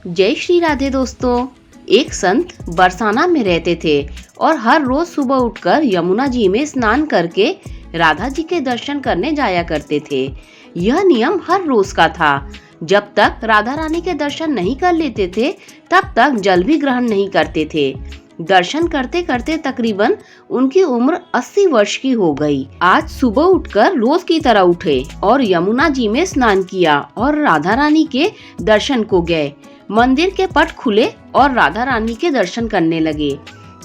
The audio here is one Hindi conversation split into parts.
जय श्री राधे दोस्तों। एक संत बरसाना में रहते थे और हर रोज सुबह उठकर यमुना जी में स्नान करके राधा जी के दर्शन करने जाया करते थे। यह नियम हर रोज का था। जब तक राधा रानी के दर्शन नहीं कर लेते थे तब तक जल भी ग्रहण नहीं करते थे। दर्शन करते करते तकरीबन उनकी उम्र 80 वर्ष की हो गई। आज सुबह उठकर रोज की तरह उठे और यमुना जी में स्नान किया और राधा रानी के दर्शन को गए। मंदिर के पट खुले और राधा रानी के दर्शन करने लगे।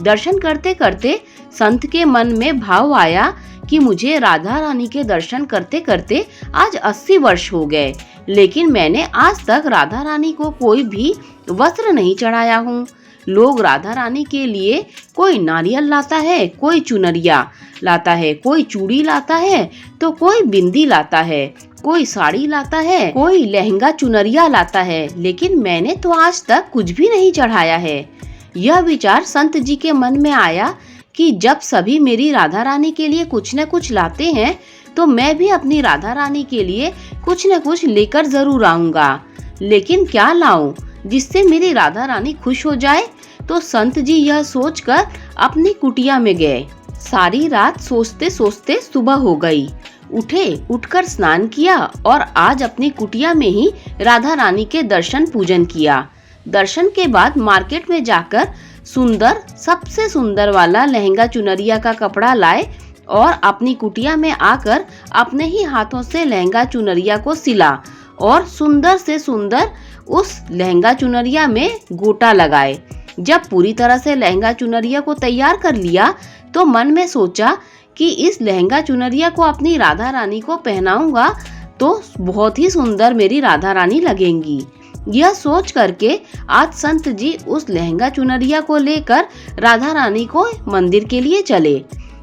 दर्शन करते करते संत के मन में भाव आया कि मुझे राधा रानी के दर्शन करते करते आज 80 वर्ष हो गए, लेकिन मैंने आज तक राधा रानी को कोई भी वस्त्र नहीं चढ़ाया हूँ। लोग राधा रानी के लिए कोई नारियल लाता है, कोई चुनरिया लाता है, कोई चूड़ी लाता है, तो कोई बिंदी लाता है, कोई साड़ी लाता है, कोई लहंगा चुनरिया लाता है, लेकिन मैंने तो आज तक कुछ भी नहीं चढ़ाया है। यह विचार संत जी के मन में आया कि जब सभी मेरी राधा रानी के लिए कुछ न कुछ लाते हैं तो मैं भी अपनी राधा रानी के लिए कुछ न कुछ लेकर जरूर आऊंगा, लेकिन क्या लाऊं जिससे मेरी राधा रानी खुश हो जाए। तो संत जी यह सोचकर अपनी कुटिया में गए। सारी रात सोचते सोचते सुबह हो गई। उठकर स्नान किया और आज अपनी कुटिया में ही राधा रानी के दर्शन पूजन किया। दर्शन के बाद मार्केट में जाकर सबसे सुंदर वाला लहंगा चुनरिया का कपड़ा लाए और अपनी कुटिया में आकर अपने ही हाथों से लहंगा चुनरिया को सिला और सुंदर से सुंदर उस लहंगा चुनरिया में गोटा लगाए। जब पूरी तरह से लहंगा चुनरिया को तैयार कर लिया तो मन में सोचा कि इस लहंगा चुनरिया को अपनी राधा रानी को पहनाऊंगा तो बहुत ही सुंदर मेरी राधा रानी लगेंगी। यह सोच करके आज संत जी उस लहंगा चुनरिया को लेकर राधा रानी को मंदिर के लिए चले।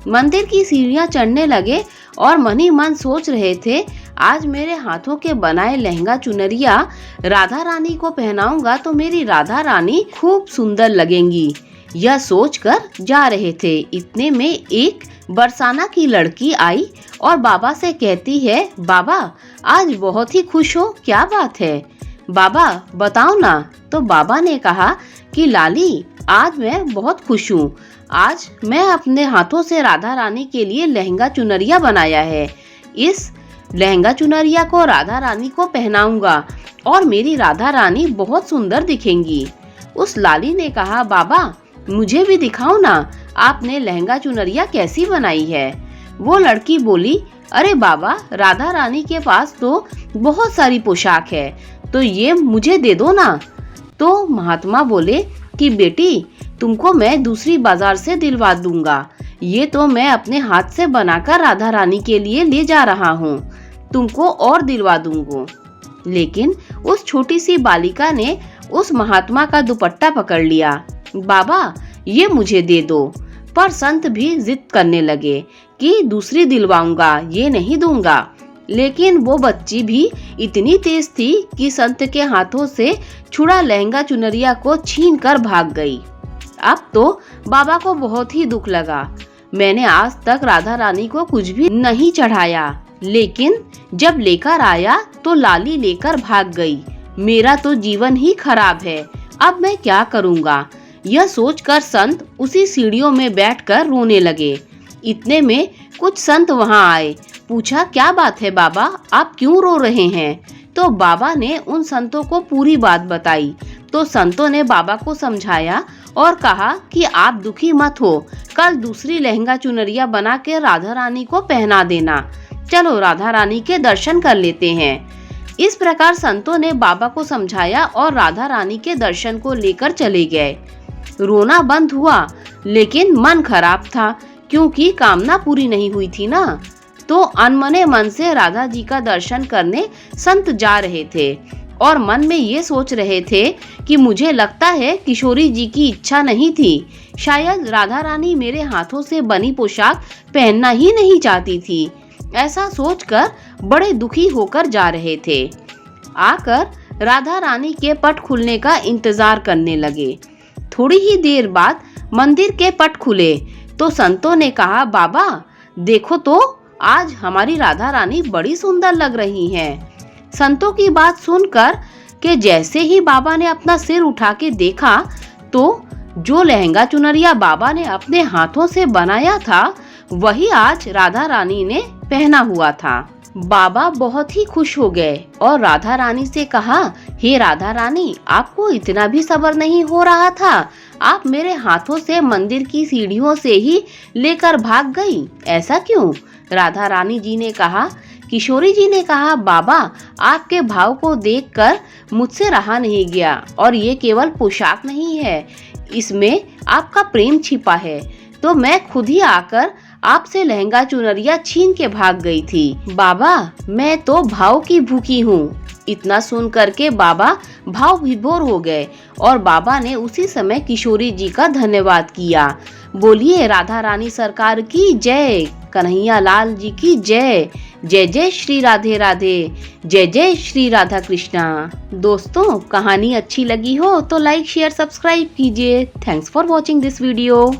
मंदिर की सीढ़ियां चढ़ने लगे और मन ही मन सोच रहे थे, आज मेरे हाथों के बनाए लहंगा चुनरिया राधा रानी को पहनाऊंगा तो मेरी राधा रानी खूब सुंदर लगेंगी। यह सोचकर जा रहे थे, इतने में एक बरसाना की लड़की आई और बाबा से कहती है, बाबा आज बहुत ही खुश हो, क्या बात है बाबा बताओ ना। तो बाबा ने कहा कि लाली आज मैं बहुत खुश हूँ। आज मैं अपने हाथों से राधा रानी के लिए लहंगा चुनरिया बनाया है। इस लहंगा चुनरिया को राधा रानी को पहनाऊंगा और मेरी राधा रानी बहुत सुंदर दिखेंगी। उस लाली ने कहा, बाबा मुझे भी दिखाओ ना, आपने लहंगा चुनरिया कैसी बनाई है। वो लड़की बोली, अरे बाबा राधा रानी के पास तो बहुत सारी पोशाक है, तो ये मुझे दे दो ना। तो महात्मा बोले कि बेटी तुमको मैं दूसरी बाजार से दिलवा दूंगा, ये तो मैं अपने हाथ से बनाकर राधा रानी के लिए ले जा रहा हूँ, तुमको और दिलवा दूंगा। लेकिन उस छोटी सी बालिका ने उस महात्मा का दुपट्टा पकड़ लिया, बाबा ये मुझे दे दो। पर संत भी जिद करने लगे कि दूसरी दिलवाऊंगा, ये नहीं दूंगा। लेकिन वो बच्ची भी इतनी तेज थी कि संत के हाथों से छुड़ा लहंगा चुनरिया को छीन कर भाग गई। अब तो बाबा को बहुत ही दुख लगा, मैंने आज तक राधा रानी को कुछ भी नहीं चढ़ाया, लेकिन जब लेकर आया तो लाली लेकर भाग गई। मेरा तो जीवन ही खराब है, अब मैं क्या करूँगा। यह सोचकर संत उसी सीढ़ियों में बैठकर रोने लगे। इतने में कुछ संत वहां आए। पूछा, क्या बात है बाबा, आप क्यों रो रहे हैं। तो बाबा ने उन संतों को पूरी बात बताई। तो संतों ने बाबा को समझाया और कहा कि आप दुखी मत हो, कल दूसरी लहंगा चुनरिया बना के राधा रानी को पहना देना। चलो राधा रानी के दर्शन कर लेते हैं। इस प्रकार संतों ने बाबा को समझाया और राधा रानी के दर्शन को लेकर चले गए। रोना बंद हुआ, लेकिन मन खराब था क्योंकि कामना पूरी नहीं हुई थी ना। तो अनमने मन से राधा जी का दर्शन करने संत जा रहे थे और मन में ये सोच रहे थे कि मुझे लगता है किशोरी जी की इच्छा नहीं थी, शायद राधा रानी मेरे हाथों से बनी पोशाक पहनना ही नहीं चाहती थी। ऐसा सोचकर बड़े दुखी होकर जा रहे थे। आकर राधा रानी के पट खुलने का इंतजार करने लगे। थोड़ी ही देर बाद मंदिर के पट खुले तो संतों ने कहा, बाबा देखो तो आज हमारी राधा रानी बड़ी सुंदर लग रही हैं। संतों की बात सुनकर कि जैसे ही बाबा ने अपना सिर उठा के देखा तो जो लहंगा चुनरिया बाबा ने अपने हाथों से बनाया था वही आज राधा रानी ने पहना हुआ था। बाबा बहुत ही खुश हो गए और राधा रानी से कहा, हे राधा रानी, आपको इतना भी सब्र नहीं हो रहा था? आप मेरे हाथों से मंदिर की सीढ़ियों से ही लेकर भाग गई, ऐसा क्यों? राधा रानी जी ने कहा। किशोरी जी ने कहा, बाबा, आपके भाव को देखकर मुझसे रहा नहीं गया और ये केवल पोशाक नहीं है, इसमें आपका प्रेम छिपा है, तो मैं खुद ही आकर आपसे लहंगा चुनरिया छीन के भाग गई थी। बाबा, मैं तो भाव की भूखी हूँ। इतना सुन करके बाबा भाव विभोर हो गए और बाबा ने उसी समय किशोरी जी का धन्यवाद किया। बोलिए राधा रानी सरकार की जय, कन्हैया लाल जी की जय। जय जय श्री राधे राधे, जय जय श्री राधा कृष्णा। दोस्तों, कहानी अच्छी लगी हो तो लाइक शेयर सब्सक्राइब कीजिए। Thanks for watching this video.